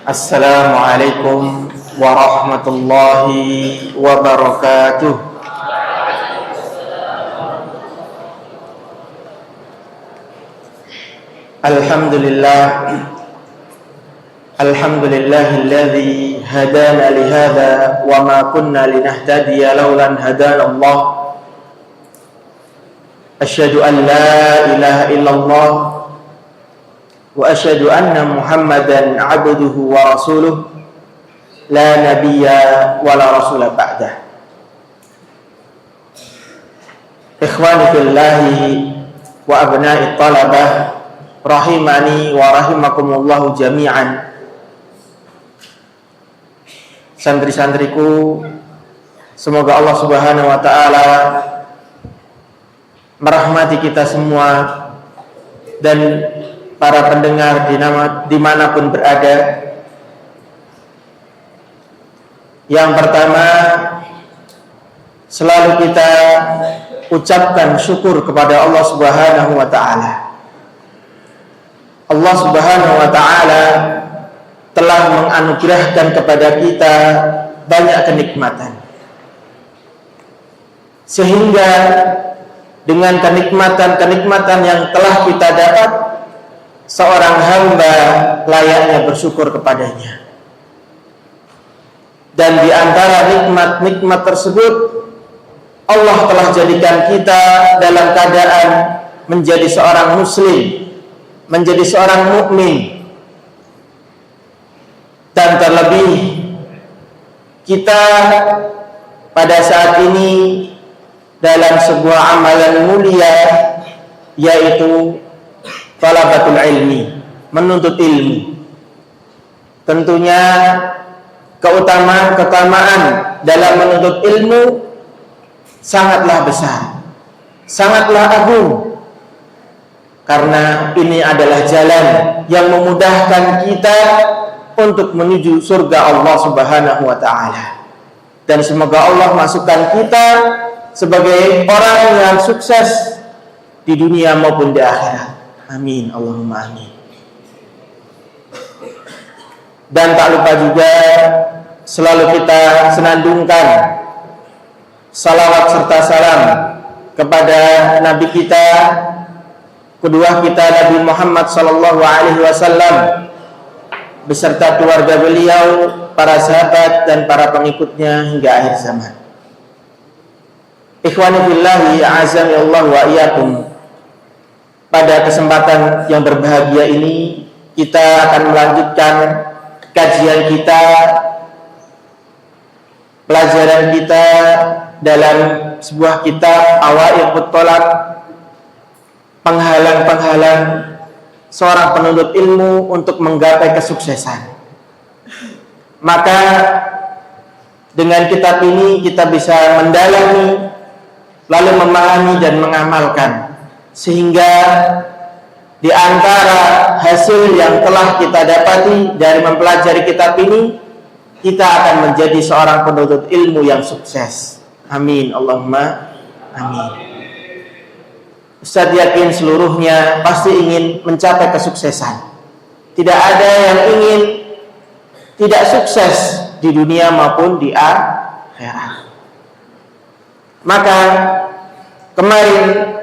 Assalamualaikum warahmatullahi wabarakatuh. Alhamdulillahilladzi hadana lihada wa ma kunna linahtadiya laulan hadana Allah. Asyhadu an la ilaha illallah wa asyhadu anna Muhammadan abduhu wa rasuluh la nabiyya wa la rasula ba'dah. Ikhwani fillahi wa abna'i talabah rahimani wa rahimakumullahu jami'an. Santri-santriku, semoga Allah Subhanahu wa ta'ala merahmati kita semua dan para pendengar dimanapun berada. Yang pertama, selalu kita ucapkan syukur kepada Allah Subhanahu wa ta'ala. Allah Subhanahu wa ta'ala telah menganugerahkan kepada kita banyak kenikmatan, sehingga dengan kenikmatan-kenikmatan yang telah kita dapat, seorang hamba layaknya bersyukur kepadanya. Dan di antara nikmat-nikmat tersebut, Allah telah jadikan kita dalam keadaan menjadi seorang muslim, menjadi seorang mukmin. Dan terlebih kita pada saat ini dalam sebuah amalan mulia, yaitu talabatul ilmi, menuntut ilmu. Tentunya keutamaan dalam menuntut ilmu sangatlah besar, sangatlah agung, karena ini adalah jalan yang memudahkan kita untuk menuju surga Allah Subhanahu wa ta'ala. Dan semoga Allah masukkan kita sebagai orang yang sukses di dunia maupun di akhirat. Amin, Allahumma amin. Dan tak lupa juga selalu kita senandungkan salawat serta salam kepada Nabi kita, kedua kita, Nabi Muhammad sallallahu alaihi wasallam, beserta keluarga beliau, para sahabat dan para pengikutnya hingga akhir zaman. Ikhwani fillahi, a'azani Allah wa iyyakum. Pada kesempatan yang berbahagia ini, kita akan melanjutkan kajian kita, pelajaran kita dalam sebuah kitab Awaiqut Thalab, penghalang-penghalang seorang penuntut ilmu untuk menggapai kesuksesan. Maka dengan kitab ini kita bisa mendalami, lalu memahami dan mengamalkan, sehingga di antara hasil yang telah kita dapati dari mempelajari kitab ini, kita akan menjadi seorang penuntut ilmu yang sukses. Amin, Allahumma amin. Ustaz yakin seluruhnya pasti ingin mencapai kesuksesan. Tidak ada yang ingin tidak sukses di dunia maupun di akhirat. Maka kemarin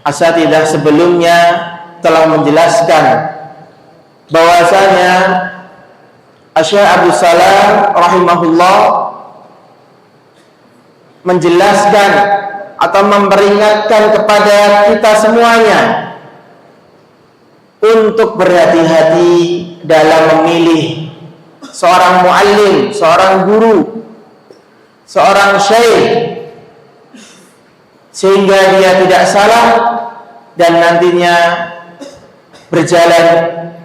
asatidzah sebelumnya telah menjelaskan bahwasanya Syekh Abu Salam rahimahullah menjelaskan atau memperingatkan kepada kita semuanya untuk berhati-hati dalam memilih seorang muallim, seorang guru, seorang syekh, sehingga dia tidak salah dan nantinya berjalan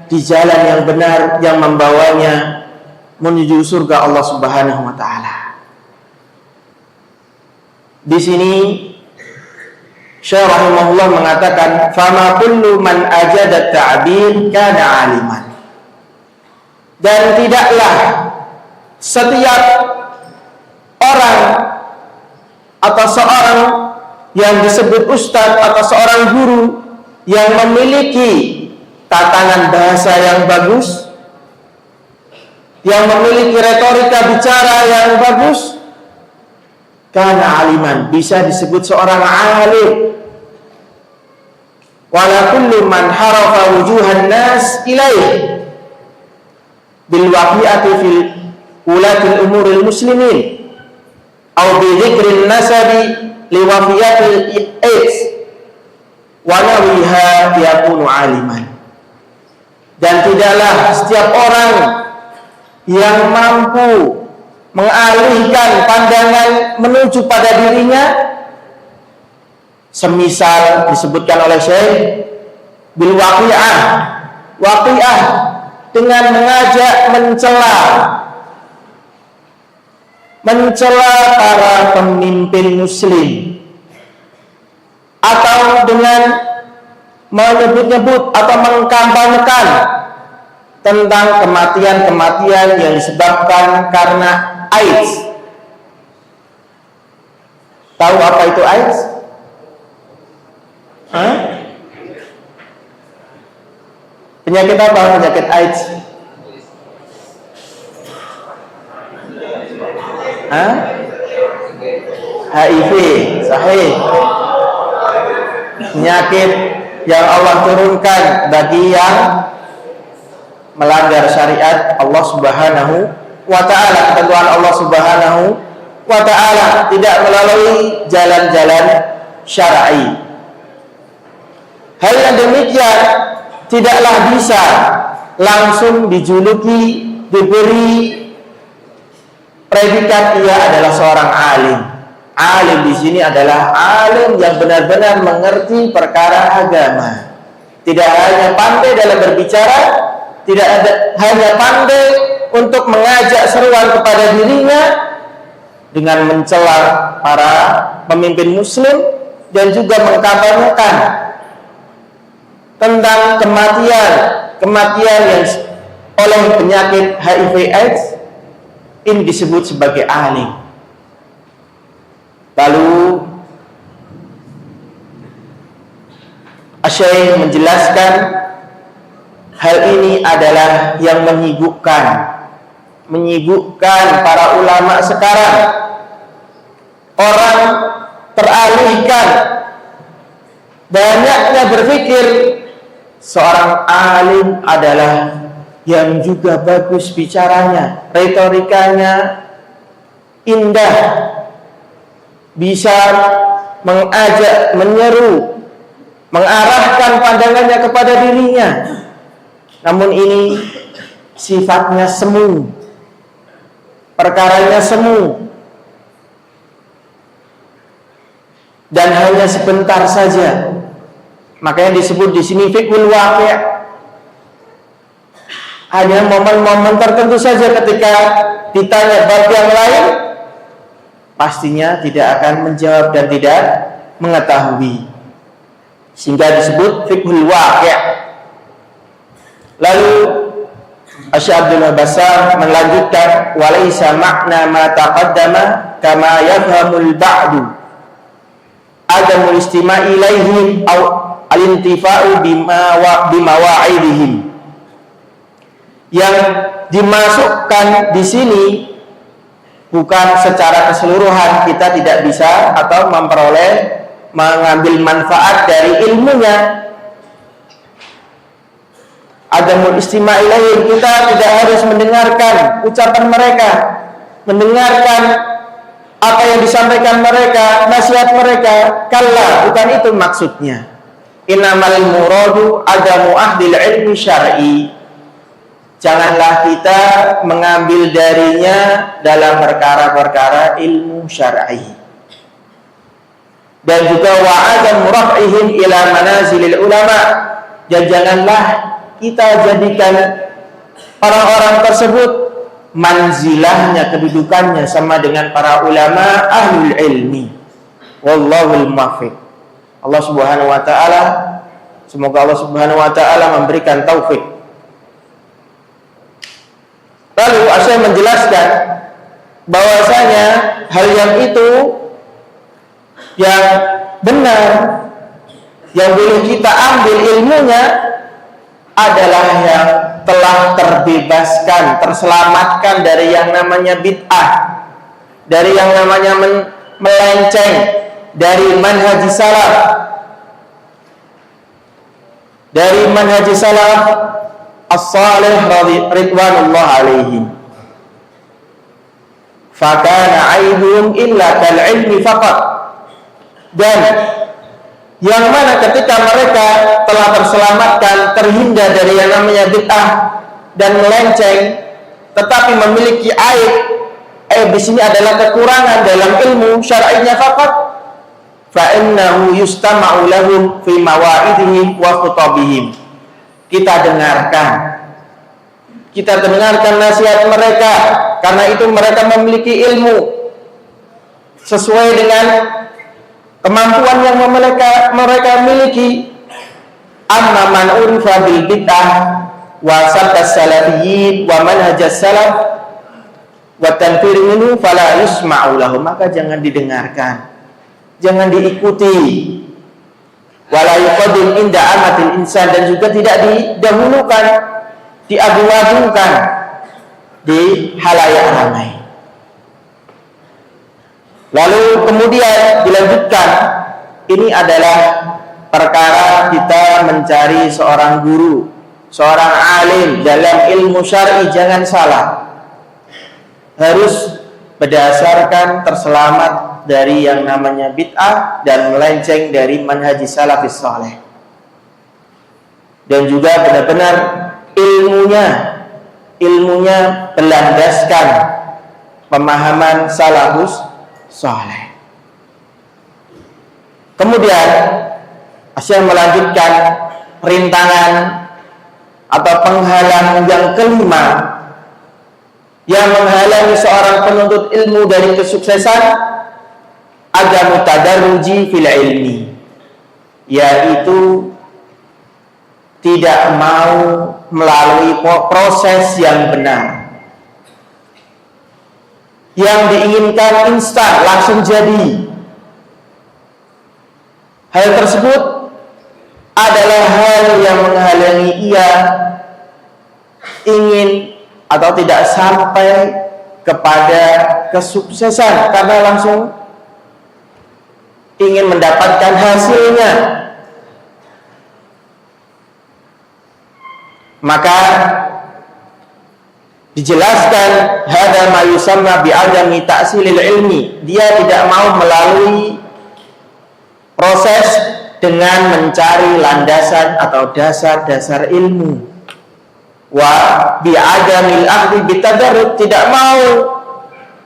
di jalan yang benar yang membawanya menuju surga Allah Subhanahu wa ta'ala. Di sini Syekh rahimahullah mengatakan, fama kullu man ajada ta'bir kana aliman. Dan tidaklah setiap orang atau seorang yang disebut ustadz atau seorang guru yang memiliki tatanan bahasa yang bagus, yang memiliki retorika bicara yang bagus, kana aliman, bisa disebut seorang alim. Wala kullu man harafa wujuhan nas ilaih bil waqi'ati fil ulatil umuril muslimin aw bi dzikrin nasabi li wafiyatil aids wa nawiha yakunu aliman. Dan tidaklah setiap orang yang mampu mengalihkan pandangan menuju pada dirinya, semisal disebutkan oleh Syekh bil waqi'ah dengan mengajak mencela para pemimpin muslim, atau dengan menyebut-nyebut atau mengkampanyekan tentang kematian-kematian yang disebabkan karena AIDS. Tahu apa itu AIDS? Penyakit apa penyakit AIDS? HIV, sahih. Penyakit yang Allah turunkan bagi yang melanggar syariat Allah Subhanahu wa ta'ala, ketentuan Allah Subhanahu wa ta'ala, tidak melalui jalan-jalan syar'i. Hal yang demikian tidaklah bisa langsung dijuluki, diberi predikat ia adalah seorang alim. Alim di sini adalah alim yang benar-benar mengerti perkara agama. Tidak hanya pandai dalam berbicara, tidak hanya pandai untuk mengajak seruan kepada dirinya dengan mencela para pemimpin muslim dan juga mengkampanyekan tentang kematian yang oleh penyakit HIV/AIDS, ini disebut sebagai alim. Lalu Asy-Syaikh menjelaskan hal ini adalah yang menyibukkan para ulama sekarang. Orang teralihkan, banyaknya berpikir seorang alim adalah yang juga bagus bicaranya, retorikanya indah, bisa mengajak, menyeru, mengarahkan pandangannya kepada dirinya. Namun ini sifatnya semu, perkaranya semu, dan hanya sebentar saja. Makanya disebut di sini fiqhul waqi'. Hanya momen-momen tertentu saja, ketika ditanya bab yang lain, pastinya tidak akan menjawab dan tidak mengetahui, sehingga disebut fiqhul waqi'. Lalu Asy-Syaikh Abdullah Bassam melanjutkan, walaisa makna ma taqaddama kama yafhamul ba'du adamul istima'i ilaihim aw al-intifa'u bimawa'idihim. Yang dimasukkan di sini bukan secara keseluruhan kita tidak bisa atau mengambil manfaat dari ilmunya. Adamul istima' ilaihim, kita tidak harus mendengarkan ucapan mereka, mendengarkan apa yang disampaikan mereka, nasihat mereka. Kalla, bukan itu maksudnya. Innamal muradu adamu ahdil ilmi syar'i. Janganlah kita mengambil darinya dalam perkara-perkara ilmu syar'i. Dan juga wa'adam raf'ihim ila manazilil ulama. Dan janganlah kita jadikan orang-orang tersebut manzilahnya, kedudukannya sama dengan para ulama ahlul ilmi. Wallahul muwaffiq. Allah Subhanahu wa ta'ala, semoga Allah Subhanahu wa ta'ala memberikan taufik. Lalu Asy-Syaikh menjelaskan bahwasanya hal yang itu yang benar, yang boleh kita ambil ilmunya, adalah yang telah terbebaskan, terselamatkan dari yang namanya bid'ah, dari yang namanya melenceng dari manhaj salaf, dari manhaj salaf as-salih ridwanullah alaihim. Fakana aibuhum illa kal ilmi faqat. Dan yang mana ketika mereka telah terselamatkan, terhindar dari yang namanya bid'ah dan melenceng, tetapi memiliki aib di sini adalah kekurangan dalam ilmu syar'inya faqat, fa innahu yustama'u lahum fi mawa'idihim wa khutabihim. Kita dengarkan nasihat mereka, karena itu mereka memiliki ilmu sesuai dengan kemampuan yang mereka miliki. Amma man urifa bil bid'ah wa sabtas salafiyyin wa manhajas salaf wa tanfir minhu fala yusma'u lahu, maka jangan didengarkan, jangan diikuti. Wala yuqaddim inda amatil insan, dan juga tidak didahulukan, diagung-agungkan di halayak ramai. Lalu kemudian dilanjutkan, ini adalah perkara kita mencari seorang guru, seorang alim dalam ilmu syar'i, jangan salah. Harus berdasarkan terselamat dari yang namanya bid'ah dan melenceng dari manhaj salafis saleh. Dan juga benar-benar ilmunya berlandaskan pemahaman salafus saleh. Kemudian Syekh melanjutkan rintangan atau penghalang yang kelima yang menghalangi seorang penuntut ilmu dari kesuksesan, adamu tadarruji fil ilmi, yaitu tidak mau melalui proses yang benar. Yang diinginkan instan, langsung jadi. Hal tersebut adalah hal yang menghalangi ia ingin atau tidak sampai kepada kesuksesan, karena langsung ingin mendapatkan hasilnya. Maka dijelaskan hadza ma yusamma bi adami ta'silil ilmi, dia tidak mau melalui proses dengan mencari landasan atau dasar-dasar ilmu. Wa bi adamil akhdhi bitadarrud, tidak mau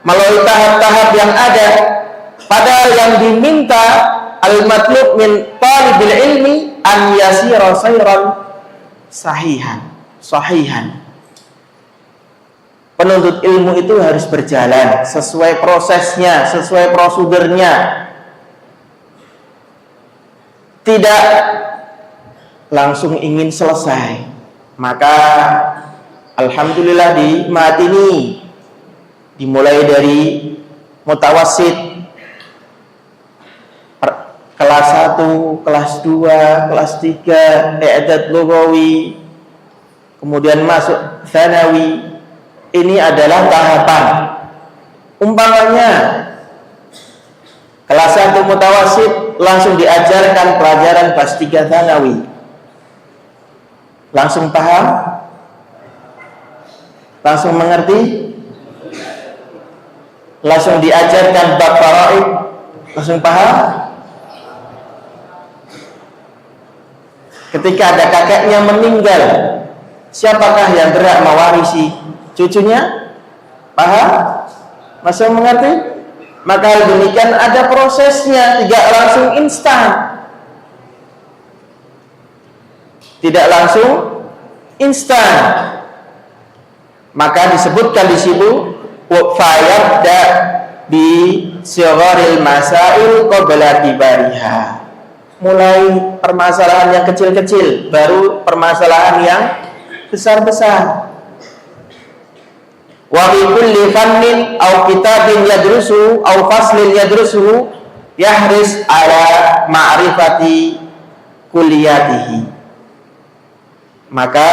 melalui tahap-tahap yang ada, padahal yang diminta al-matlub min talibil ilmi an yasira sayran sahihan. Penuntut ilmu itu harus berjalan sesuai prosesnya, sesuai prosedurnya. Tidak langsung ingin selesai. Maka alhamdulillah di Mahat ini dimulai dari mutawassit, kelas 1, kelas 2, kelas 3, i'dad lughawi, kemudian masuk tsanawi. Ini adalah tahapan. Umpamanya kelas 1 mutawassit langsung diajarkan pelajaran kelas 3 tsanawi. Langsung paham? Langsung mengerti? Langsung diajarkan bab faraid? Langsung paham? Ketika ada kakeknya meninggal, siapakah yang berhak mewarisi cucunya? Paham? Masih mengerti? Maka hal demikian ada prosesnya, tidak langsung instan. Tidak langsung instan. Maka disebutkan di situ fayabda bi sigharil masail qabla kibariha. Mulai permasalahan yang kecil-kecil, baru permasalahan yang besar-besar. Wa bi kulli fannin aw kitabin yadrusu aw faslin yadrusu yahris ala ma'rifati kulliyatihi. Maka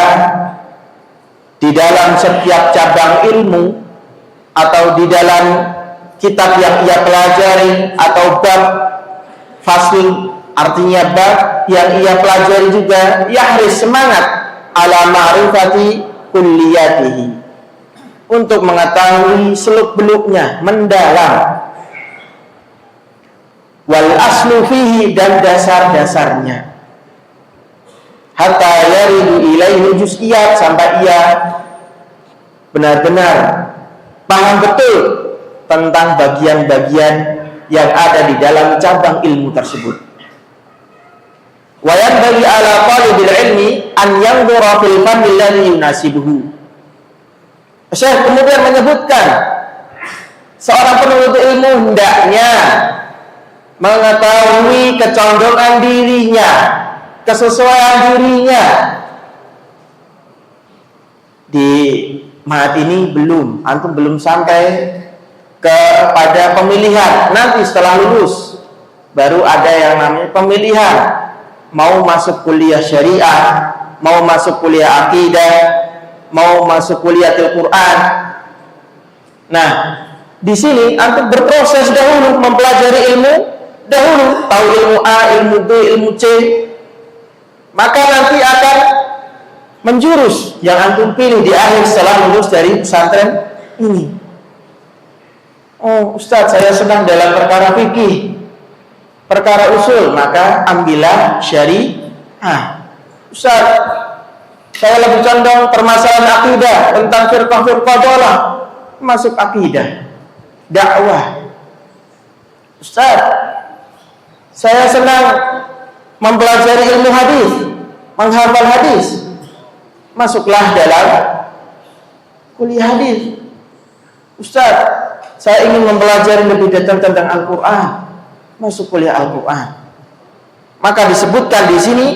di dalam setiap cabang ilmu atau di dalam kitab yang ia pelajari atau bab fasl, artinya bab yang ia pelajari juga, yahris, semangat ala ma'rifati kulliyatihi, untuk mengetahui seluk-beluknya, mendalam, wal aslu fihi, dan dasar-dasarnya, hatta yaridu ilaihi juz'iyat, sampai ia benar-benar paham betul tentang bagian-bagian yang ada di dalam cabang ilmu tersebut. Wa yanbaghi ala talibil ilmi an yanzura fil fanni alladhi yunasibuhu. Syekh kemudian menyebutkan seorang penuntut ilmu hendaknya mengetahui kecondongan dirinya, kesesuaian dirinya. Di maat ini antum belum sampai kepada pemilihan. Nanti setelah lulus baru ada yang namanya pemilihan, mau masuk kuliah syariah, mau masuk kuliah akidah, mau masuk kuliah Al-Quran. Nah, di sini antum berproses dahulu mempelajari ilmu, dahulu tahu ilmu A, ilmu B, ilmu C, maka nanti akan menjurus yang antum pilih di akhir setelah lulus dari pesantren ini. Oh, Ustadz, saya senang dalam perkara fikih, perkara usul, maka ambillah syariah. Ustadz, saya lebih condong permasalahan akidah, tentang firqah-firqah dhalah, masuk akidah, dakwah. Ustadz, saya senang mempelajari ilmu hadis, menghafal hadis, masuklah dalam kuliah hadis. Ustadz, saya ingin mempelajari lebih detail tentang Al-Quran, masuk kuliah Al-Quran. Maka disebutkan di sini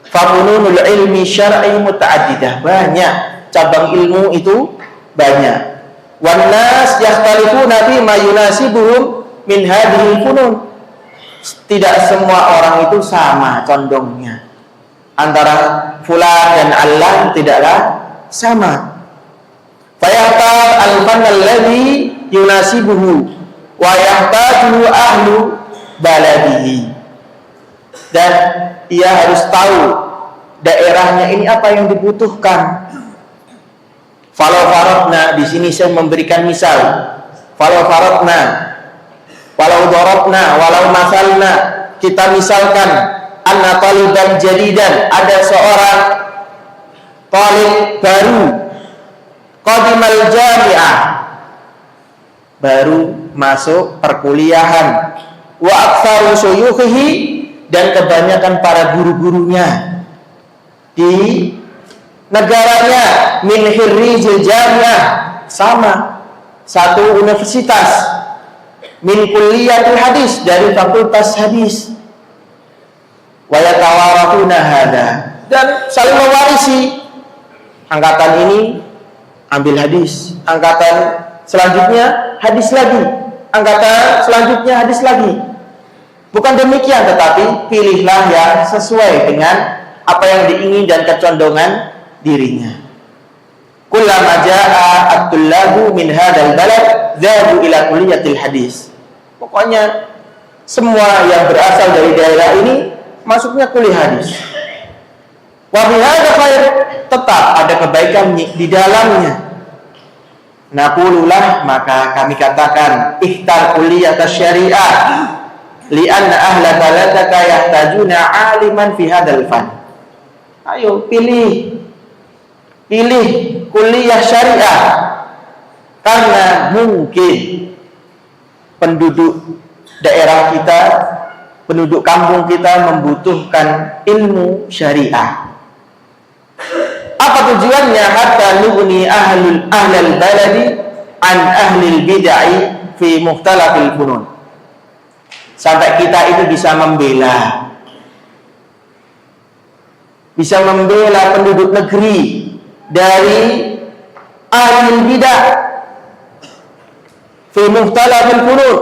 fafununul ilmi syar'i muta'addidah, banyak cabang ilmu itu, banyak. Wan nas yakhtalifuna fi ma yunasibuhum min hadhihi funun. Tidak semua orang itu sama condongnya. Antara fulan dan allan tidaklah sama. Fayahtar al-fann alladhi yunasibuhu wa yahtaju ahlu baladihi. Dan ia harus tahu daerahnya ini apa yang dibutuhkan. Falau faradna, di sini saya memberikan misal. Falau faradna, walau darabna, walau masalna, kita misalkan anna taliban jadidan, ada seorang talib baru, qadimal jami'ah, baru masuk perkuliahan, wa aktsaru syuyukhihi, dan kebanyakan para guru-gurunya di negaranya min hirrijil jami'ah, sama satu universitas, min kulliyatul hadis, dari fakultas hadis, wa yatawarafuna hada, dan saling mewarisi. Angkatan ini ambil hadis, angkatan selanjutnya hadis lagi, angkatan selanjutnya hadis lagi. Bukan demikian, tetapi pilihlah yang sesuai dengan apa yang diingin dan kecondongan dirinya. Kullama jaa at-tullabu min hadzal balad dhahabu ila kulliyatil hadis. Pokoknya semua yang berasal dari daerah ini masuknya kuliah hadis. Wa bi hadza khair, tetap ada kebaikan di dalamnya. Naqululah, maka kami katakan, ikhtar kulliyat syariah li'anna ahla baladaka yahtajuna 'aliman fi hadzal fan. Ayo pilih kuliah syariah, karena mungkin penduduk daerah kita, penduduk kampung kita membutuhkan ilmu syariah. Apa tujuannya? Hatta nughni ahlal baladi an ahlil bid'ah fi mukhtalafil funun. Sampai kita itu bisa membela penduduk negeri dari ahlul bidah fi mukhtalafil funun,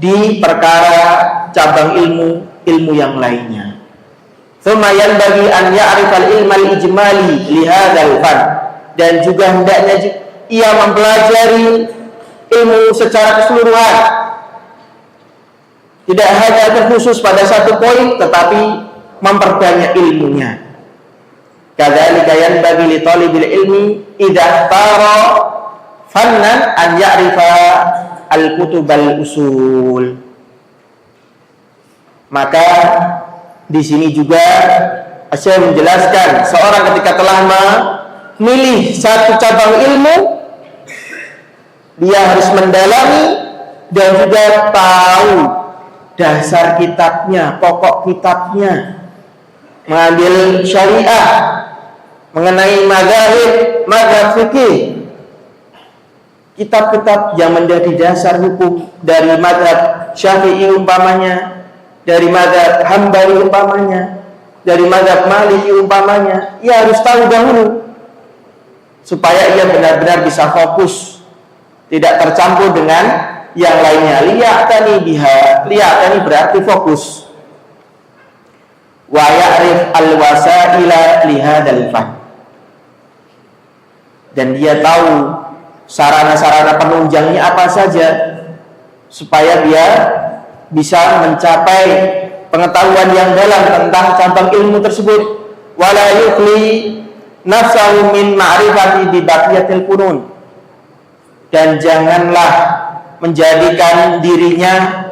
di perkara cabang ilmu yang lainnya. Tsumma yanbaghi an ya'rifal ilmal ijmali li hadzal fan, dan juga hendaknya ia mempelajari ilmu secara keseluruhan, tidak hanya terkhusus pada satu poin tetapi memperbanyak ilmunya. Kadzalika yanbaghi li talibil ilmi idza tara fannan an ya'rifa al-kutubal usul. Maka di sini juga saya menjelaskan seorang ketika telah memilih satu cabang ilmu, dia harus mendalami dan juga tahu dasar kitabnya, pokok kitabnya, mengambil syariah, mengenai mazhab fikih, kitab-kitab yang menjadi dasar hukum dari mazhab Syafi'i umpamanya, dari mazhab Hambali umpamanya, dari mazhab Maliki umpamanya, ia harus tahu dahulu supaya ia benar-benar bisa fokus, tidak tercampur dengan yang lainnya. Liya'tani biha, liya'tani berarti fokus. Wa ya'rif al-wasaila lihadzal fan, dan dia tahu sarana-sarana penunjangnya apa saja supaya dia bisa mencapai pengetahuan yang dalam tentang cabang ilmu tersebut. Wala yukhli nafsahu min ma'rifati bi baqiyatil funun, dan janganlah menjadikan dirinya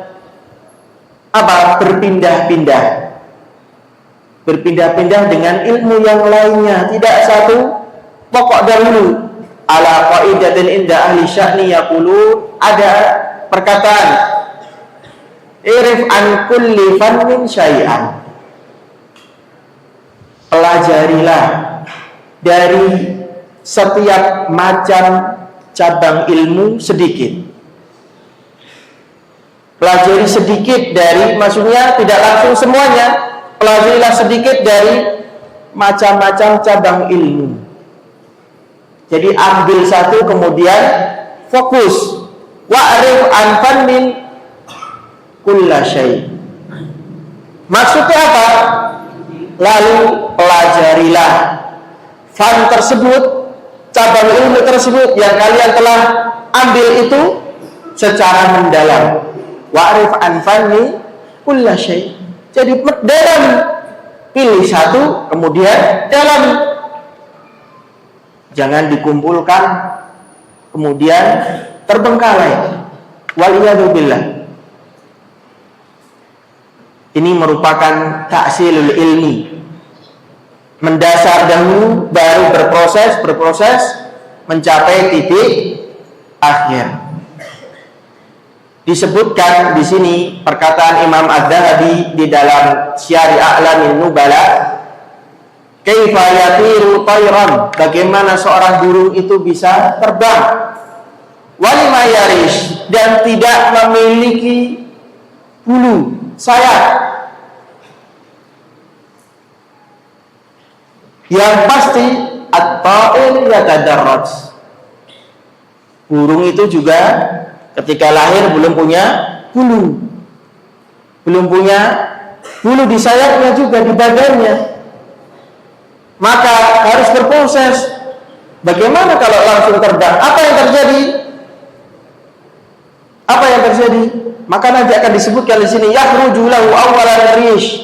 berpindah-pindah dengan ilmu yang lainnya, tidak satu pokok dahulu. Ala qaidatin inda ahli sya'ni yaqulu, ada perkataan irif an kulli fannin syai'an, pelajarilah dari setiap macam cabang ilmu sedikit. Pelajari sedikit dari, maksudnya tidak langsung semuanya, pelajarilah sedikit dari macam-macam cabang ilmu. Jadi ambil satu kemudian fokus. Wa'rif an fannin kulla syai'. Maksudnya apa? Lalu pelajarilah fan tersebut, cabang ilmu tersebut yang kalian telah ambil itu secara mendalam. Wa'rif an fanni kulla syai'. Jadi dalam, pilih satu kemudian dalam. Jangan dikumpulkan kemudian terbengkalai. Waliyadu billah. Ini merupakan ta'silul ilmi. Mendasar dahulu baru berproses mencapai titik akhir. Disebutkan di sini perkataan Imam Az-Zahabi di dalam Syiar A'lamin Nubala, kaifa yatiru tayran, bagaimana seorang burung itu bisa terbang, walima yarish, dan tidak memiliki bulu sayap. Yang pasti at-ta'ir yatadarraj, burung itu juga ketika lahir belum punya bulu, bulu di sayapnya juga, di badannya. Maka harus berproses. Bagaimana kalau langsung terbang? Apa yang terjadi? Maka nanti akan disebutkan di sini, yakhruju lahu awwalan rish,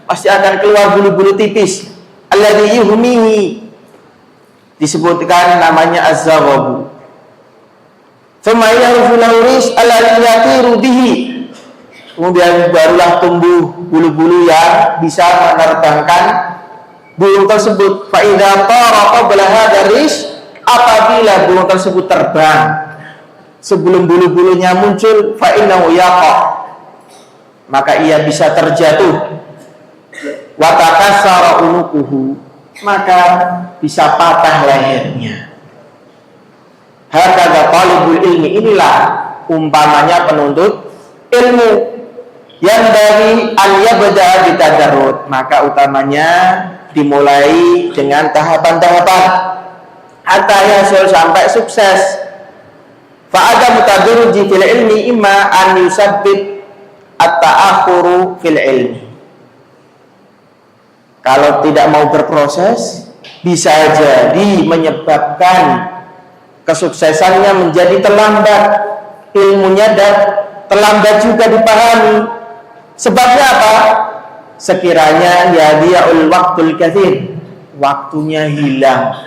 pasti akan keluar bulu-bulu tipis. Alladhi yuhmihi, disebutkan namanya az-zaghabu. Thumma yakhruju lahu rish alladhi yatiru bihi, kemudian barulah tumbuh bulu-bulu yang bisa menerbangkan burung tersebut. Fa idza tara qabla hadha rish, apabila burung tersebut terbang sebelum bulu-bulunya muncul, fa innahu yaqa, maka ia bisa terjatuh. Wa takassara unuquhu, maka bisa patah lehernya. Hakadha talibul ilmi, inilah umpamanya penuntut ilmu. Yang dari an yabda bitadarrud, maka utamanya dimulai dengan tahapan-tahapan hatta yasul, sampai sukses. Fa ada mutadarruji fil ilmi imma an yusabbit at-ta'akhuru fil ilmi. Kalau tidak mau berproses, bisa jadi menyebabkan kesuksesannya menjadi terlambat, ilmunya dan terlambat juga dipahami. Sebabnya apa? Sekiranya yadiya'ul waqtul katsir, waktunya hilang.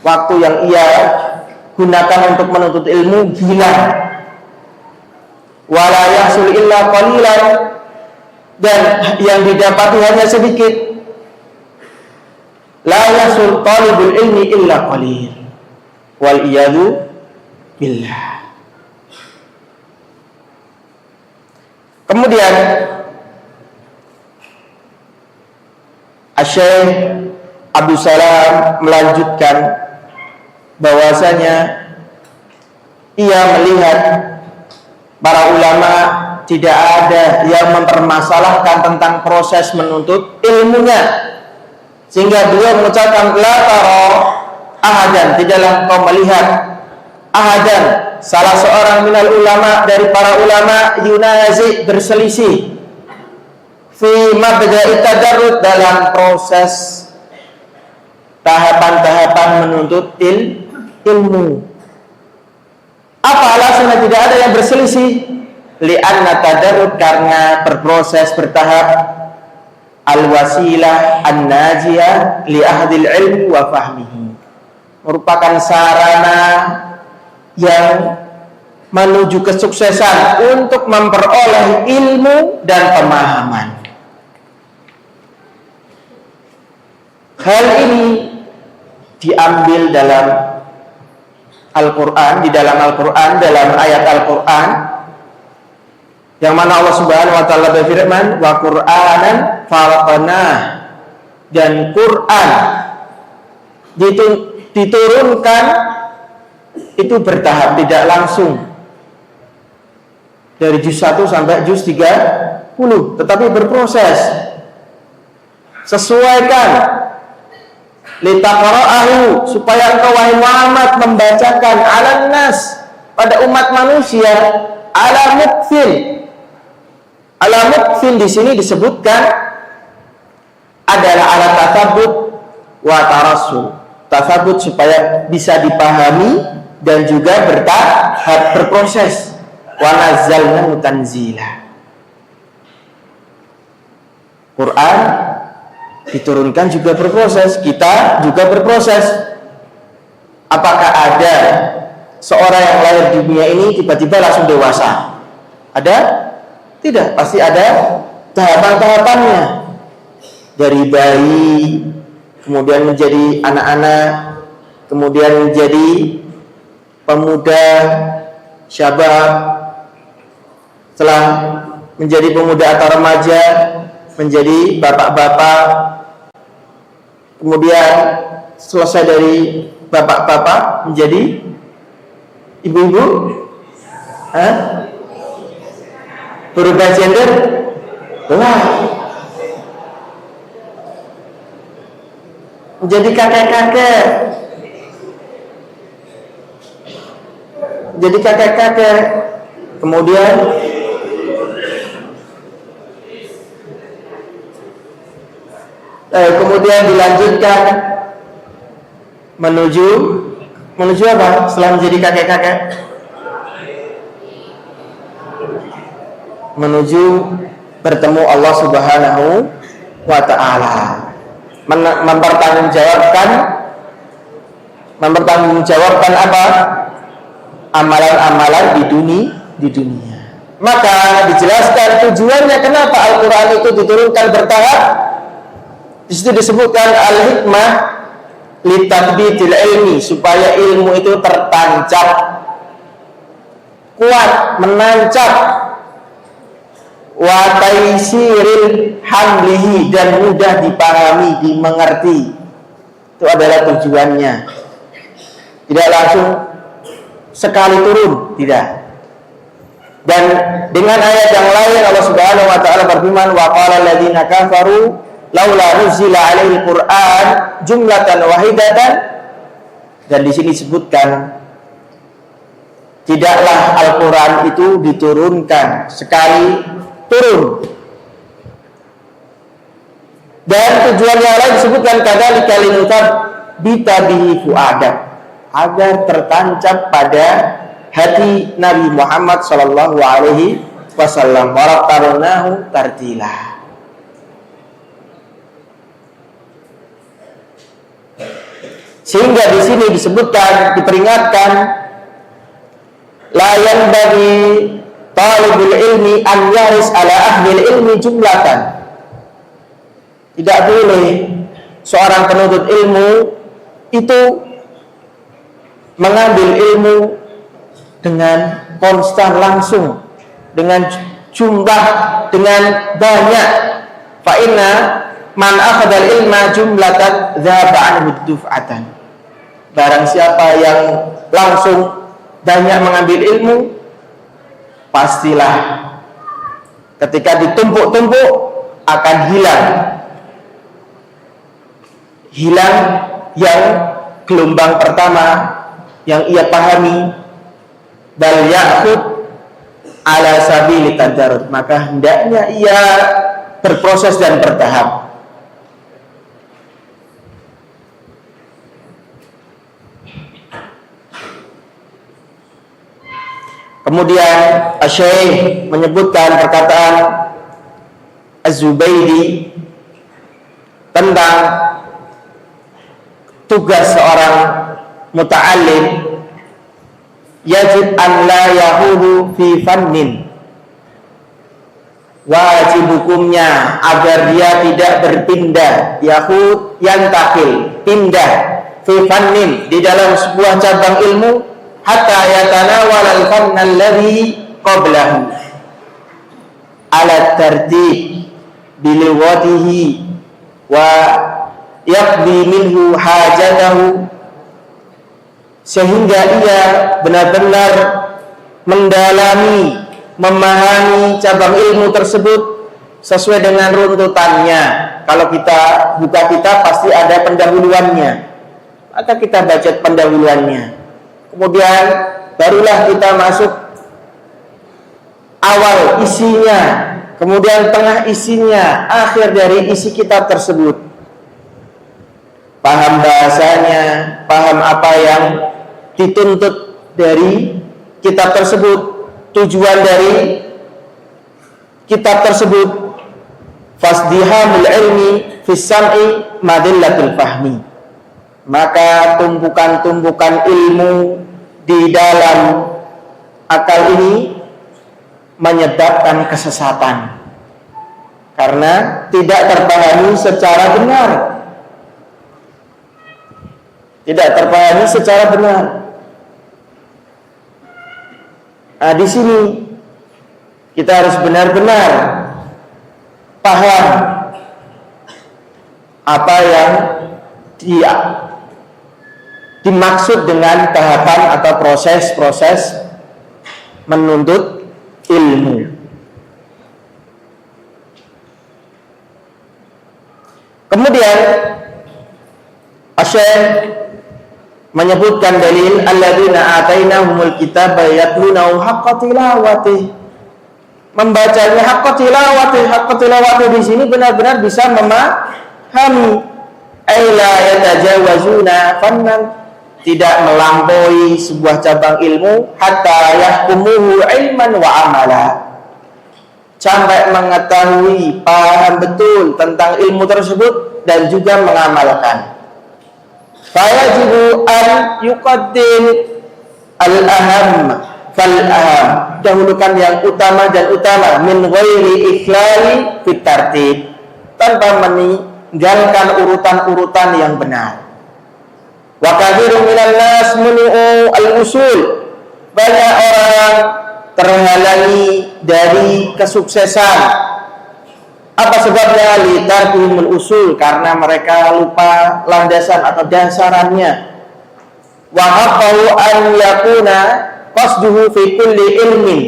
Waktu yang ia gunakan untuk menuntut ilmu hilang. Wala yahsul illa qalilan, dan yang didapati hanya sedikit. La yahsul talibul ilmi illa qalil. Wal iyadu billah. Kemudian Asy-Syaikh Abdul Salam melanjutkan bahwasanya ia melihat para ulama tidak ada yang mempermasalahkan tentang proses menuntut ilmunya, sehingga beliau mengucapkan la tara ahadan, tidaklah kau melihat ahadan, salah seorang minal ulama dari para ulama yunazi, berselisih fi mabda'i tadarrud, dalam proses tahapan-tahapan menuntut ilmu. Apa alasannya tidak ada yang berselisih? Li'anna tadarrud, karena berproses bertahap, al-wasilah an-najiyah li ahdil ilmi wa fahmihi, merupakan sarana yang menuju kesuksesan untuk memperoleh ilmu dan pemahaman. Hal ini diambil dalam Al-Quran, di dalam Al-Quran, dalam ayat Al-Quran yang mana Allah Subhanahu wa Ta'ala berfirman, wa Qur'anan faraqnah, dan Quran diturunkan itu bertahap, tidak langsung dari juz 1 sampai juz 30, tetapi berproses. Sesuaikan litaqra'ahu, supaya engkau wahai Muhammad membacakan alan nas, pada umat manusia, ala mukfin. Ala mukfin di sini disebutkan adalah ala tasabbut wa tarassul. Tasabbut supaya bisa dipahami dan juga bertahap, berproses. Wa nazzalnahu tanzila. Quran diturunkan juga berproses, kita juga berproses. Apakah ada seorang yang lahir di dunia ini tiba-tiba langsung dewasa? Ada? Tidak, pasti ada tahapan-tahapannya. Dari bayi, kemudian menjadi anak-anak, kemudian menjadi pemuda, syabab, setelah menjadi pemuda atau remaja, menjadi bapak-bapak, kemudian selesai dari bapak-bapak menjadi ibu-ibu, berubah gender, menjadi kakek-kakek, jadi kakek-kakek, kemudian dilanjutkan menuju apa? Setelah menjadi kakek-kakek, menuju bertemu Allah Subhanahu wa Ta'ala, mempertanggungjawabkan apa? Amalan-amalan di dunia. Maka dijelaskan tujuannya kenapa Al-Quran itu diturunkan bertahap. Di situ disebutkan al-hikmah litabditil ilmi, supaya ilmu itu tertancap, kuat, menancap, wa taisiril hamlihi, dan mudah dipahami, dimengerti. Itu adalah tujuannya. Tidak langsung sekali turun, tidak. Dan dengan ayat yang lain Allah Subhanahu wa Ta'ala berfirman, wa qala alladziina kafaru laula nuzila 'alaihil Qur'an jumlatan wahidatan, dan di sini disebutkan tidaklah Al-Qur'an itu diturunkan sekali turun, Dan tujuan yang lain disebutkan kadzalika linutab bitabihi fuadak, agar tertancap pada hati Nabi Muhammad sallallahu alaihi wasallam, warattarnahu tartila. Sehingga di sini disebutkan, diperingatkan, la yanbaghi talibul ilmi an yaris ala ahli ilmi jumlatan. Tidak boleh seorang penuntut ilmu itu mengambil ilmu dengan konstan langsung, dengan jumlah, dengan banyak. Fa inna man akhadal ilma jumlatan dzaba anhu duf'atan. Barang siapa yang langsung banyak mengambil ilmu, pastilah ketika ditumpuk-tumpuk akan hilang yang gelombang pertama yang ia pahami, bal ya'khud ala sabili tadarrud, maka hendaknya ia berproses dan bertahap. Kemudian Asy-Syaikh menyebutkan perkataan Az-Zubaydi tentang tugas seorang muta'allim, yajib an la yahulu fi fannin, wajib hukumnya agar dia tidak berpindah, yahud yantakil, pindah, fi fannin, di dalam sebuah cabang ilmu, hatta yatanawal al-fann alladhi qablahu ala tartib biliwadihi wa yaqdi minhu hajatahu, sehingga ia benar-benar mendalami, memahami cabang ilmu tersebut sesuai dengan runtutannya. Kalau kita buka kitab pasti ada pendahuluannya, maka kita baca pendahuluannya, kemudian barulah kita masuk awal isinya, kemudian tengah isinya, akhir dari isi kitab tersebut. Paham bahasanya, paham apa yang dituntut dari kitab tersebut, tujuan dari kitab tersebut. Fasdihamul ilmi fis sam'i madillatul fahmi, maka tumpukan-tumpukan ilmu di dalam akal ini menyebabkan kesesatan karena tidak terpahami secara benar. Tidak terpahami secara benar. Nah, di sini kita harus benar-benar paham apa yang dimaksud dengan tahapan atau proses-proses menuntut ilmu. Kemudian Asy-Syaikh menyebutkan dalil alladzina atainahumul kitaba yatlunahu haqqa tilawatih, membacanya haqqa tilawatih di sini benar-benar bisa memahami, ay la yatajawazuna fannan, tidak melampaui sebuah cabang ilmu, hatta yahkumuhu ilman wa amala, sampai mengetahui, paham betul tentang ilmu tersebut dan juga mengamalkan. Fayajibu an yuqaddim al-aham fal-aham, dahulukan yang utama dan utama, min ghairi ikhlali fit tartib, tanpa meninggalkan urutan-urutan yang benar. Wa katsirun minan nas munu'u al-usul, banyak orang terhalangi dari kesuksesan. Apa sebabnya? Litarkihimul usul, karena mereka lupa landasan atau dasarannya. Wa haqqahu an yakuna qasduhu fi kulli ilmin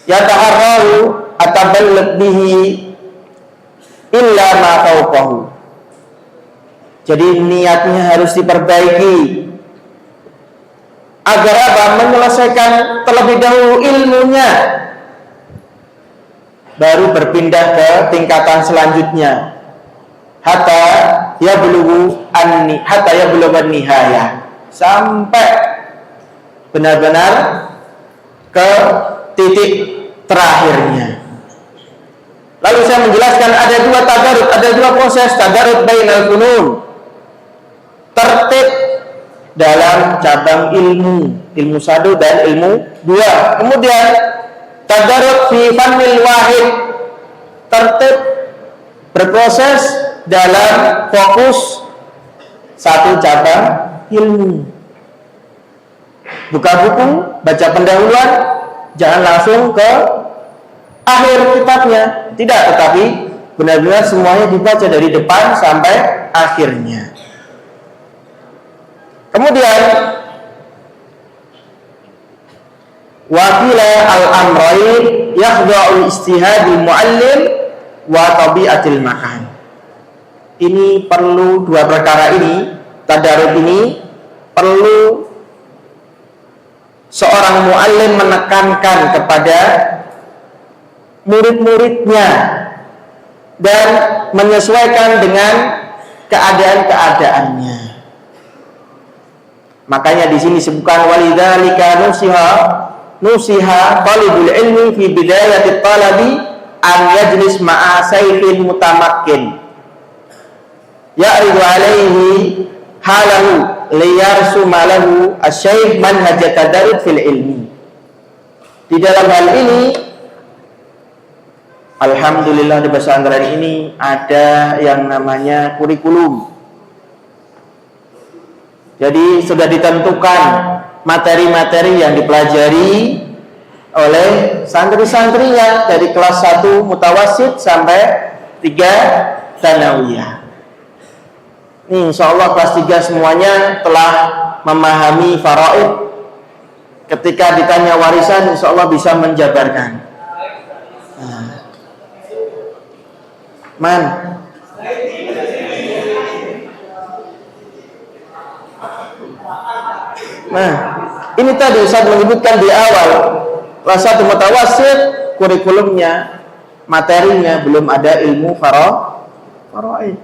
yataharrahu ataballigh bihi illa ma fawqahu. Jadi niatnya harus diperbaiki agar apa? Menyelesaikan terlebih dahulu ilmunya, baru berpindah ke tingkatan selanjutnya. Hatta yablughu an-nihayah, sampai benar-benar ke titik terakhirnya. Lalu saya menjelaskan ada dua tadarut, ada dua proses tadarut bainal funun, tertib dalam cabang ilmu satu dan ilmu dua. Kemudian tadarut fi fannil wahid, tertib berproses dalam fokus satu cabang ilmu. Buka buku, baca pendahuluan, jangan langsung ke akhir kitabnya, tidak, tetapi benar-benar semuanya dibaca dari depan sampai akhirnya. Kemudian wakila al-amrayn yakhda'u istihadil muallim wa tabi'atil makan. Ini perlu dua perkara ini, tadarut ini perlu seorang muallim menekankan kepada murid-muridnya dan menyesuaikan dengan keadaan-keadaannya. Makanya di sini disebutkan walidzalika nusiha talibul ilmi fi bidayati talabi an yajlis ma'a sayfin mutamakkin ya'ridu alaihi halahu liyarsuma lahu asy-syaikh manhaj tadarrud fil ilmi. Di dalam hal ini alhamdulillah di pesantren ini ada yang namanya kurikulum. Jadi sudah ditentukan materi-materi yang dipelajari oleh santri-santrinya dari kelas 1 mutawasid sampai 3 tsanawiyah. Ini insyaallah kelas 3 semuanya telah memahami faraid. Ketika ditanya warisan insyaallah bisa menjabarkan. Nah, ini tadi Ustaz menyebutkan di awal kelas 1 mutawasid, kurikulumnya, materinya belum ada ilmu faraid.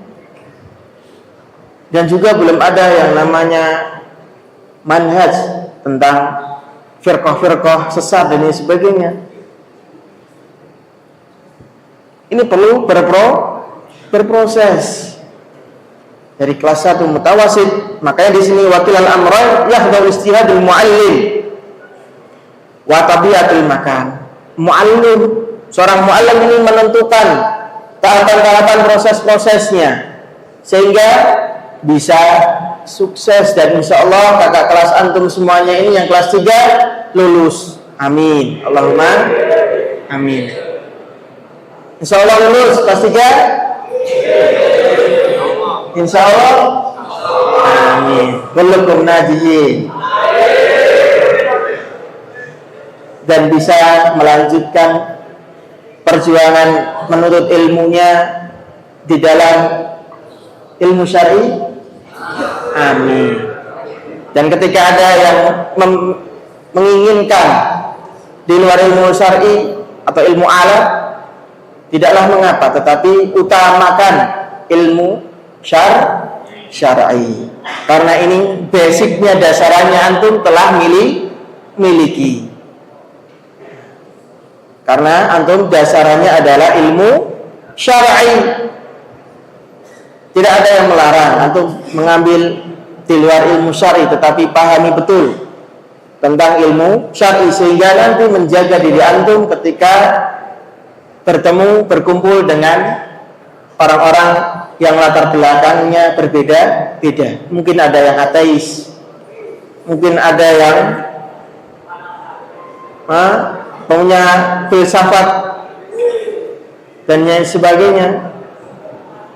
Dan juga belum ada yang namanya manhaj tentang firqah-firqah sesat dan sebagainya. Ini perlu berproses dari kelas 1 mutawasid. Makanya di sini wakil al-amrayn yahdau istihadul muallim wa tabiatul makan. Muallim, seorang muallim ini menentukan tahapan-tahapan proses-prosesnya sehingga bisa sukses, dan insyaallah kakak kelas antum semuanya ini yang kelas 3 lulus. Amin. Allahumma amin. Insyaallah lulus kelas 3. Insyaallah. Amin. Kullukum najiyin. Dan bisa melanjutkan perjuangan menuntut ilmunya di dalam ilmu syar'i. Amin. Dan ketika ada yang menginginkan di luar ilmu syar'i atau ilmu alat, tidaklah mengapa, tetapi utamakan ilmu syar'i. Karena ini basicnya, dasarannya antum telah miliki. Karena antum dasarannya adalah ilmu syar'i. Tidak ada yang melarang antum mengambil di luar ilmu syar'i, tetapi pahami betul tentang ilmu syar'i sehingga nanti menjaga diri antum ketika berkumpul dengan orang-orang yang latar belakangnya berbeda-beda. Mungkin ada yang ateis, mungkin ada yang punya filsafat dan sebagainya.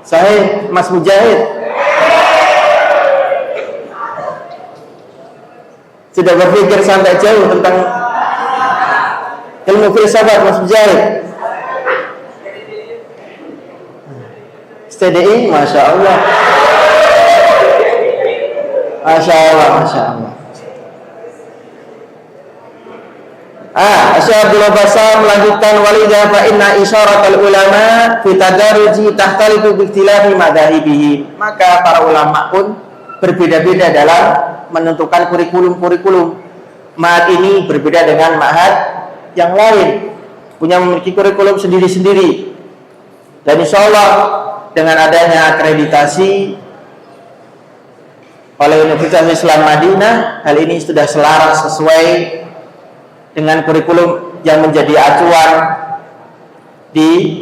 Saya Mas Mujahid sudah berpikir sampai jauh tentang ilmu filsafat. Mas Mujahid STDI, Masya Allah. Masya Allah, Masya Allah. Syekh Abdullah Bassam melanjutkan walidah fa inna isyaratul ulama fi tadaruji tahtalifu bi ikhtilafi madhahibihi. Maka para ulama pun berbeda-beda dalam menentukan kurikulum. Ma'had ini berbeda dengan ma'had yang lain, punya memiliki kurikulum sendiri-sendiri. Dan insyaallah dengan adanya akreditasi oleh Universitas Islam Madinah, hal ini sudah selaras sesuai dengan kurikulum yang menjadi acuan di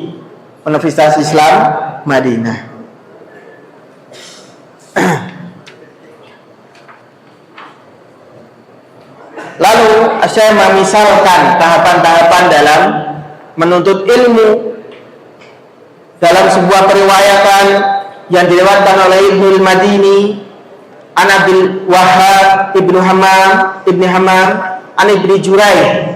Universitas Islam Madinah. Lalu saya memisalkan tahapan-tahapan dalam menuntut ilmu dalam sebuah periwayatan yang diriwayatkan oleh Ibnu Madini, An Abdul Wahhab Ibnu Hammam An Ibnu Juraih,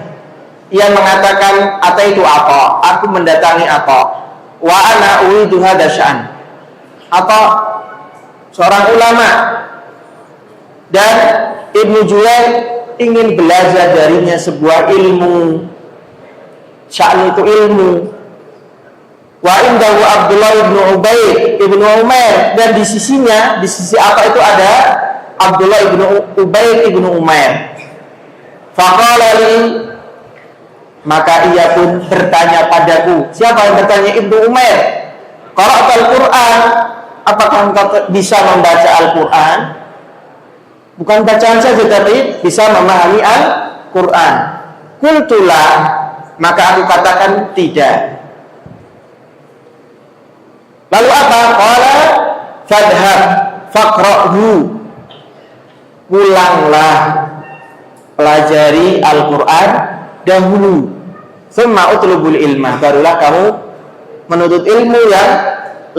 ia mengatakan ataitu apa? Aku mendatangi apa? Wa ana uridu hadza sya'an. Atau seorang ulama, dan Ibnu Juraih ingin belajar darinya sebuah ilmu. Sya'an itu ilmu. Wa indahu Abdullah ibnu Ubaid ibnu Umair, dan di sisi apa itu ada Abdullah ibnu Ubaid ibnu Umair. Faqala li, maka ia pun bertanya padaku. Siapa yang bertanya? Ibnu Umair. Qara'atal Qur'an, apakah engkau bisa membaca Al-Qur'an? Bukan bacaan saja, tapi bisa memahami Al-Qur'an. Qultulah, maka aku katakan tidak. Lalu apa? Qala fadhhab faqra'hu, pulanglah pelajari Al-Qur'an dahulu, tsumma utlubul ilmah, barulah kamu menuntut ilmu yang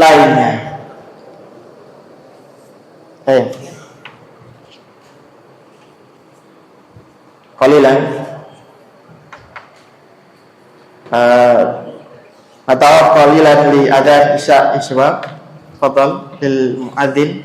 lainnya. Qalilan atau qalilan li adzan isya fadal lil muadzin.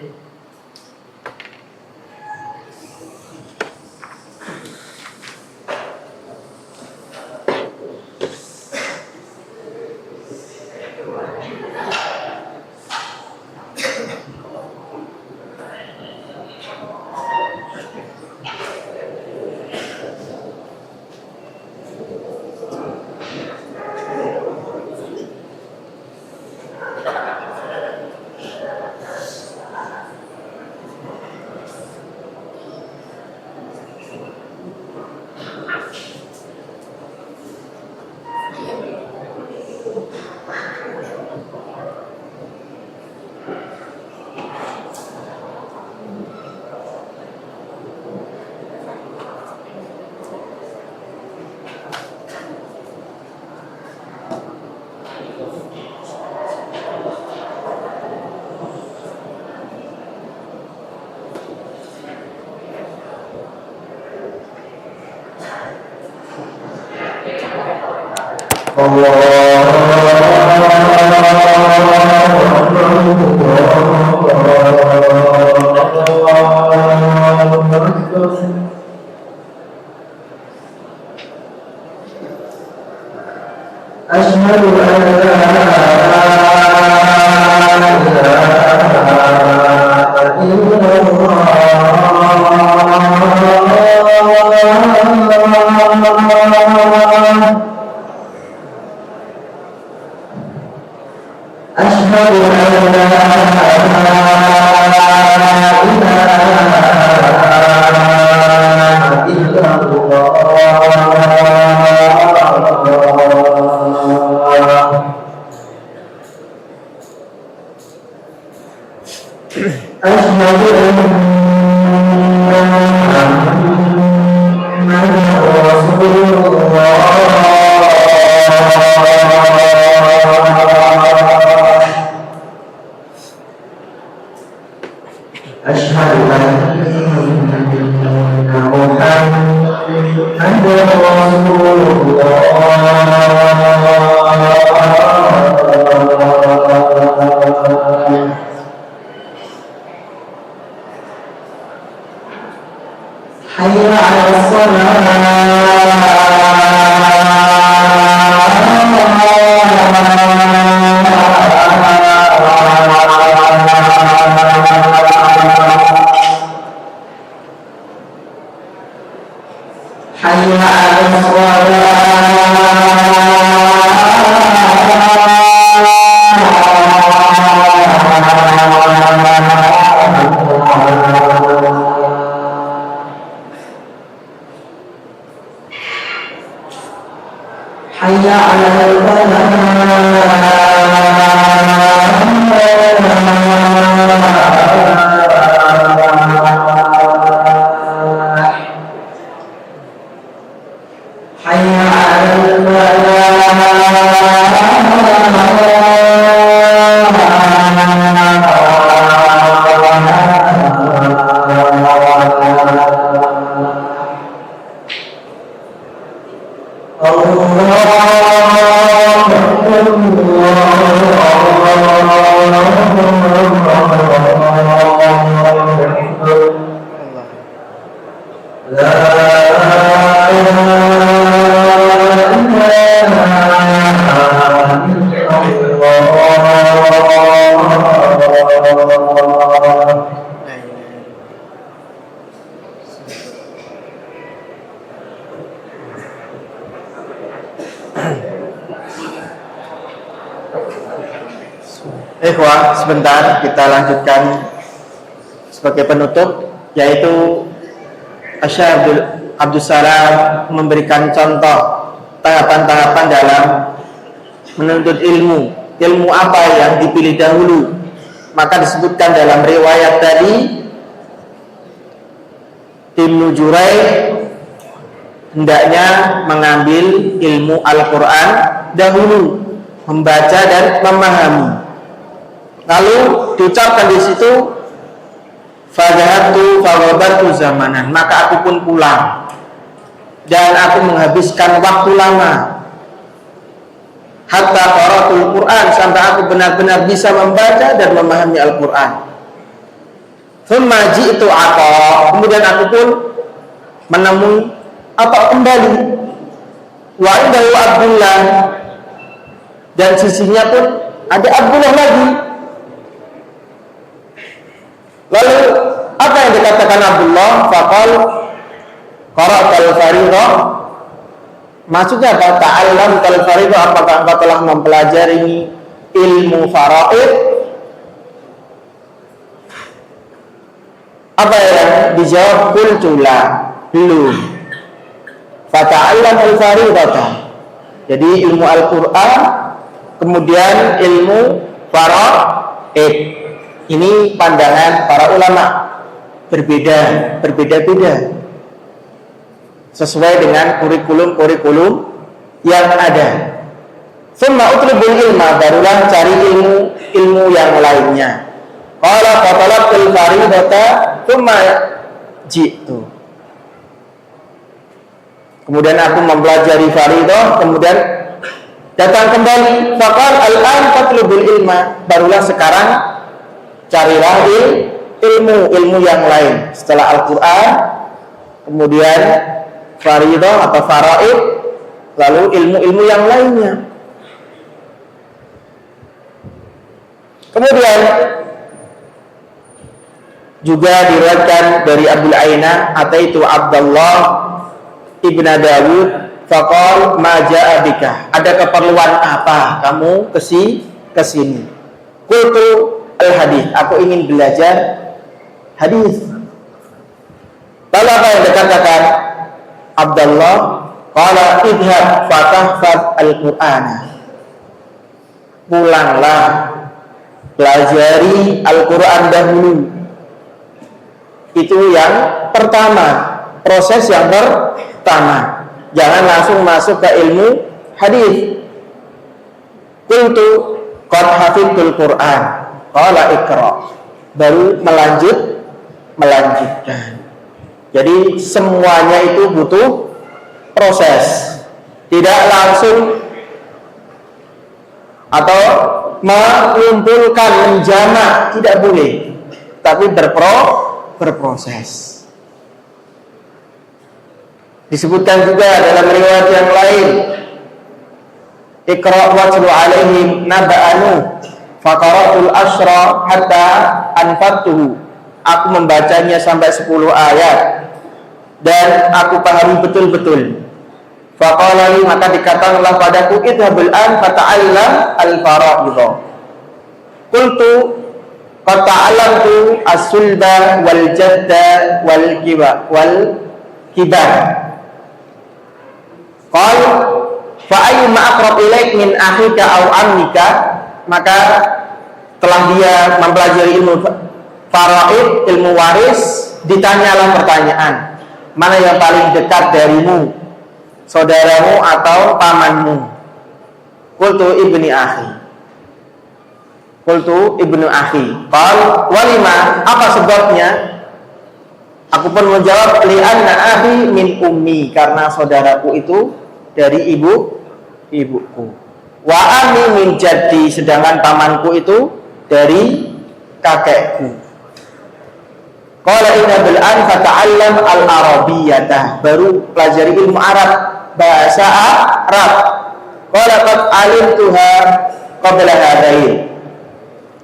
Hayya 'ala Ikhwah, sebentar kita lanjutkan sebagai penutup, yaitu Syekh Abdul Salam memberikan contoh tahapan-tahapan dalam menuntut ilmu. Ilmu apa yang dipilih dahulu? Maka disebutkan dalam riwayat tadi, Ibnu Juraij hendaknya mengambil ilmu Al-Quran dahulu, membaca dan memahami. Lalu diucapkan di situ, fadhahabtu faghabatu zamanan, maka aku pun pulang dan aku menghabiskan waktu lama, hatta qara'atul Quran, sampai aku benar-benar bisa membaca dan memahami Al-Quran. Thumma ji'tu Atha, kemudian aku pun menemui Atha kembali, wa indahu Abdullah, dan sisinya pun ada Abdullah lagi. Lalu apa yang dikatakan Abdullah? Faqal qara'tal fariḍah. Maksudnya apa? Ta'allamtal fariḍah, apakah engkau telah mempelajari ilmu faraid? Apa yang dijawab? Qultu la, belum. Fata'allamul fariḍah. Jadi ilmu Al-Qur'an, kemudian ilmu faraid. Ini pandangan para ulama, berbeda-beda sesuai dengan kurikulum-kurikulum yang ada. Summa utlubul ilma, barulah cari ilmu yang lainnya. Qala fatalabtul fariidata summa ji'tu. Kemudian aku mempelajari fariidah, kemudian datang kembali. Faqal al-an fatlubul ilma, barulah sekarang carilah ilmu yang lain setelah Al-Quran, kemudian faridah atau faraid, lalu ilmu-ilmu yang lainnya. Kemudian juga diriwayatkan dari Abul Ainah, ataitu Abdullah ibn Dawud faqal ma ja'a bika, ada keperluan apa kamu kesini? Qultu al-hadis, aku ingin belajar hadis. Lalu apa yang dikatakan Abdullah? Qala idhab fatahfaz al-Qur'ana, pulanglah, pelajari Al-Quran dahulu. Itu yang pertama, proses yang pertama. Jangan langsung masuk ke ilmu hadis. Qultu qad hafidhul Qur'an. Qala ikra, baru melanjutkan. Jadi semuanya itu butuh proses, tidak langsung atau mengumpulkan, menjamak, tidak boleh, tapi berproses. Disebutkan juga dalam riwayat yang lain, Iqra' watlu alaihim naba'anu faqara'tul asyra hatta anfatuhu. Aku membacanya sampai 10 ayat dan aku pahami betul-betul. Faqala li, maka dikatakanlah padaku, idhabul an fata'allam al-fara'idha. Qultu qad ta'allamtu as-sulba wal jadda wal kibar. Qal fa ayyuma aqrab ilaik min akhika aw ammika, maka telah dia mempelajari ilmu faraid, ilmu waris, ditanyalah pertanyaan, mana yang paling dekat darimu, saudaramu atau pamanmu? Qultu ibni akhi. Qultu ibnu akhi. Qal walima, apa sebabnya? Aku pun menjawab, li'anna akhi min ummi, karena saudaraku itu dari ibuku. Wa ammi min jaddi, sedangkan pamanku itu dari kakekku. Qala inna bil an fata'allam al-arabiyyah, baru pelajari ilmu Arab, bahasa Arab. Qala qad alimtuha qabla hadain,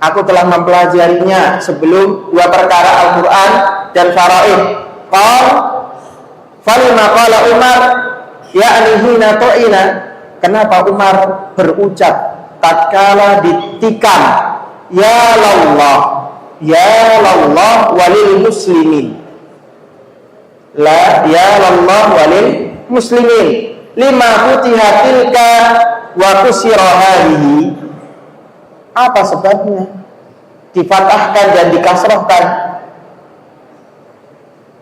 aku telah mempelajarinya sebelum dua perkara Al-Qur'an dan faraid. Qala falima qala Umar ya'ni hina tu'ina, kenapa Umar berucap tatkala ditikam, ya Allah, ya Allah walil muslimin, la ya Allah walil muslimin, lima futiha tilka wa kusira hadhihi. Apa sebabnya difatahkan dan dikasrahkan?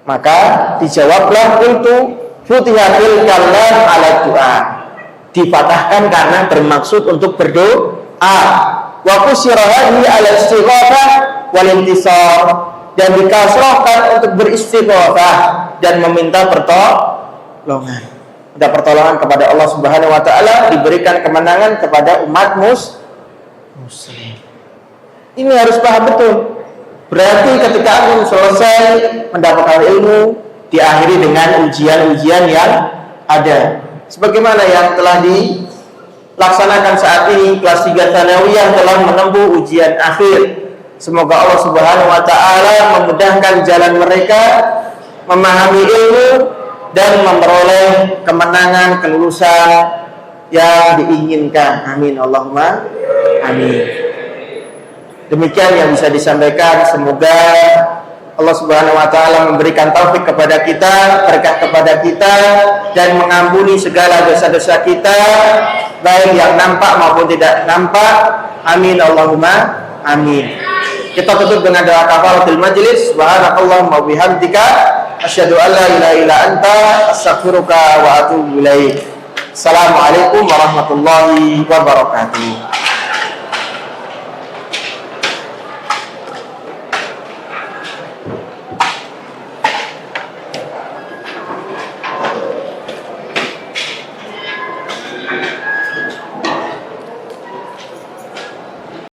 Maka dijawablah, qultu futiha tilka lam ala du'a, difatahkan karena bermaksud untuk berdoa, wa kusira hadhihi ala istighafah wal intisar, dan dikasrahkan untuk beristighfar dan meminta pertolongan. Minta pertolongan kepada Allah Subhanahu wa taala, diberikan kemenangan kepada umat muslim. Ini harus paham betul. Berarti ketika antum selesai mendapatkan ilmu, diakhiri dengan ujian-ujian yang ada. Sebagaimana yang telah dilaksanakan saat ini, kelas 3 tsanawiyah telah menempuh ujian akhir. Semoga Allah Subhanahu wa taala memudahkan jalan mereka memahami ilmu dan memperoleh kemenangan, kelulusan yang diinginkan. Amin Allahumma amin. Demikian yang bisa disampaikan. Semoga Allah Subhanahu wa taala memberikan taufik kepada kita, berkah kepada kita, dan mengampuni segala dosa-dosa kita, baik yang nampak maupun tidak nampak. Amin Allahumma amin. Kita tutup dengan doa kafaratul majlis. Subhanakallahumma wa bihamdika asyhadu an la ilaha illa anta astaghfiruka wa atubu ilaik. Assalamualaikum warahmatullahi wabarakatuh.